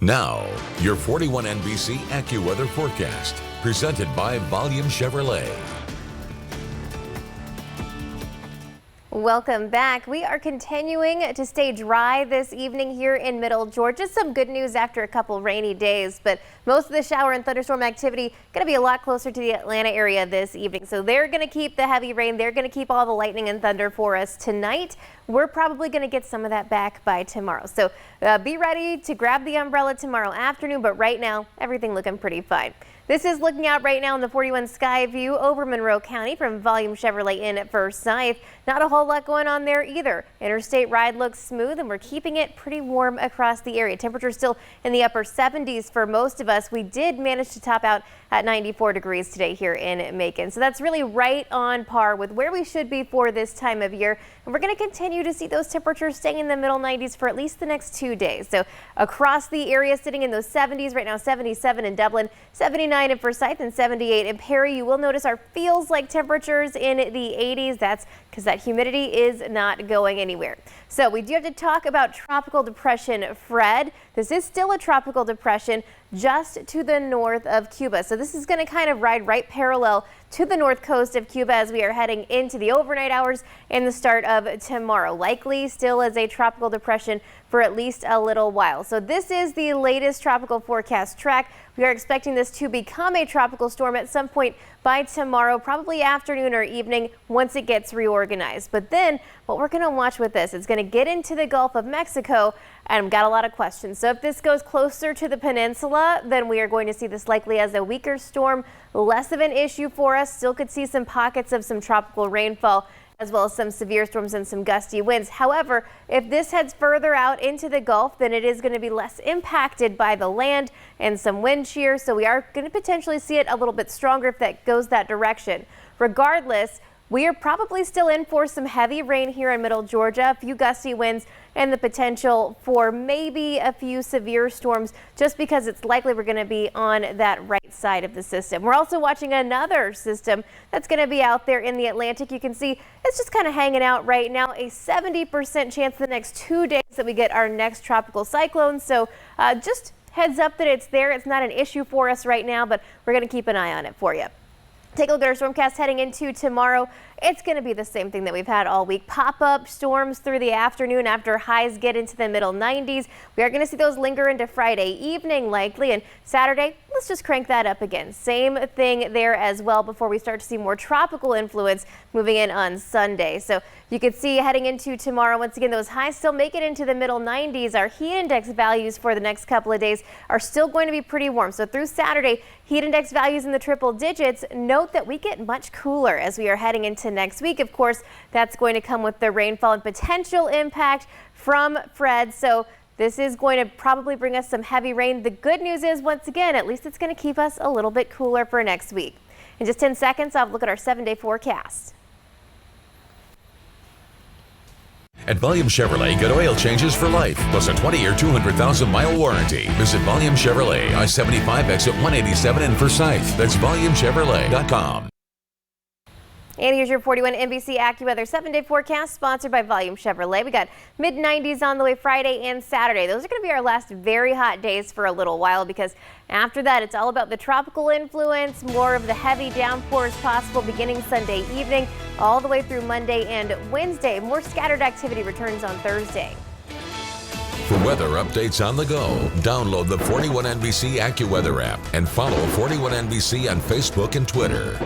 Now, your 41 NBC AccuWeather forecast, presented by Volume Chevrolet. Welcome back. We are continuing to stay dry this evening here in Middle Georgia. Some good news after a couple rainy days, but most of the shower and thunderstorm activity going to be a lot closer to the Atlanta area this evening. So they're going to keep the heavy rain. They're going to keep all the lightning and thunder for us tonight. We're probably going to get some of that back by tomorrow. So be ready to grab the umbrella tomorrow afternoon. But right now, everything looking pretty fine. This is looking out right now in the 41 sky view over Monroe County from Volume Chevrolet in Forsyth. Not a whole lot going on there either. Interstate ride looks smooth and we're keeping it pretty warm across the area. Temperatures still in the upper 70s for most of us. We did manage to top out at 94 degrees today here in Macon. So that's really right on par with where we should be for this time of year. And we're going to continue to see those temperatures staying in the middle 90s for at least the next 2 days. So across the area sitting in those 70s right now, 77 in Dublin, 79 in Forsyth and 78 in Perry. You will notice our feels like temperatures in the 80s. That's because that humidity is not going anywhere. So we do have to talk about Tropical Depression Fred. This is still a tropical depression just to the north of Cuba. So this is going to kind of ride right parallel to the north coast of Cuba as we are heading into the overnight hours and the start of tomorrow. Likely still as a tropical depression for at least a little while. So this is the latest tropical forecast track. We are expecting this to become a tropical storm at some point by tomorrow, probably afternoon or evening once it gets reorganized. But then what we're going to watch with this, it's going to get into the Gulf of Mexico, and I've got a lot of questions. So if this goes closer to the peninsula, then we are going to see this likely as a weaker storm, less of an issue for us. Still could see some pockets of some tropical rainfall, as well as some severe storms and some gusty winds. However, if this heads further out into the Gulf, then it is going to be less impacted by the land and some wind shear. So we are going to potentially see it a little bit stronger if that goes that direction. Regardless, we are probably still in for some heavy rain here in Middle Georgia, a few gusty winds, and the potential for maybe a few severe storms just because it's likely we're going to be on that right side of the system. We're also watching another system that's going to be out there in the Atlantic. You can see it's just kind of hanging out right now. A 70% chance the next 2 days that we get our next tropical cyclone. So just heads up that it's there. It's not an issue for us right now, but we're going to keep an eye on it for you. Take a look at our stormcast heading into tomorrow. It's going to be the same thing that we've had all week. Pop-up storms through the afternoon after highs get into the middle 90s. We are going to see those linger into Friday evening likely, and Saturday, let's just crank that up again. Same thing there as well before we start to see more tropical influence moving in on Sunday. So you can see heading into tomorrow, once again, those highs still make it into the middle 90s. Our heat index values for the next couple of days are still going to be pretty warm. So through Saturday, heat index values in the triple digits. Note that we get much cooler as we are heading into next week. Of course, that's going to come with the rainfall and potential impact from Fred. So this is going to probably bring us some heavy rain. The good news is, once again, at least it's going to keep us a little bit cooler for next week. In just 10 seconds, I'll have a look at our 7-day forecast. At Volume Chevrolet, get oil changes for life, plus a 20-year, 200,000-mile warranty. Visit Volume Chevrolet, I-75 exit 187 in Forsyth. That's VolumeChevrolet.com. And here's your 41 NBC AccuWeather 7-day forecast, sponsored by Volume Chevrolet. We got mid-90s on the way Friday and Saturday. Those are going to be our last very hot days for a little while, because after that, it's all about the tropical influence, more of the heavy downpours possible beginning Sunday evening, all the way through Monday and Wednesday. More scattered activity returns on Thursday. For weather updates on the go, download the 41 NBC AccuWeather app and follow 41 NBC on Facebook and Twitter.